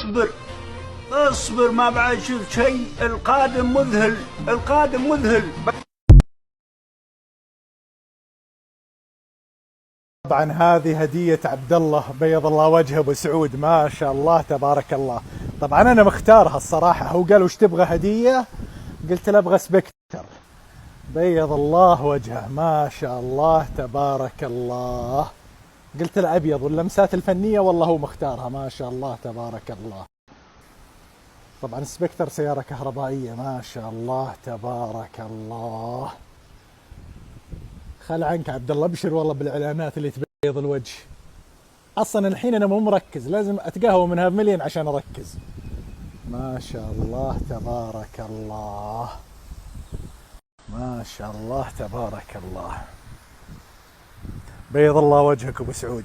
اصبر اصبر، ما بعد شفت شيء. القادم مذهل، القادم مذهل. طبعا هذه هدية عبد الله، بيض الله وجهه ابو سعود، ما شاء الله تبارك الله. طبعا انا مختارها الصراحة، هو قال وش تبغى هدية؟ قلت له ابغى سبكتر. بيض الله وجهه، ما شاء الله تبارك الله. قلت له ابيض واللمسات الفنية، والله هو مختارها، ما شاء الله تبارك الله. طبعا سبكتر سيارة كهربائية، ما شاء الله تبارك الله. خل عنك عبد الله، ابشر والله بالاعلانات اللي تبيض الوجه. اصلا الحين انا مو مركز، لازم اتقهوى من هالمليون عشان اركز. ما شاء الله تبارك الله، ما شاء الله تبارك الله. بيض الله وجهك ابو سعود،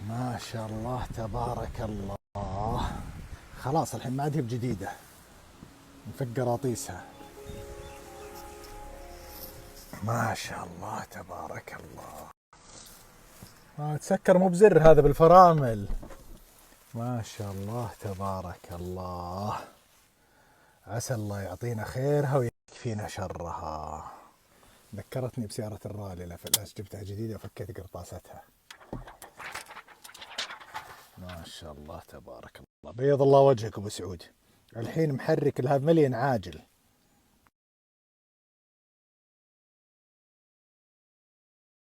ما شاء الله تبارك الله. خلاص الحين ما عاد هي بجديده، نفك قراطيسها. ما شاء الله تبارك الله. تسكر مو بزر، هذا بالفرامل. ما شاء الله تبارك الله. عسى الله يعطينا خيرها ويكفينا شرها. ذكرتني بسيارة الرالي الأفلاس، جبتها جديدة وفكيت قرطاستها. ما شاء الله تبارك الله. بيض الله وجهك ابو سعود. الحين محرك لها مليون عاجل.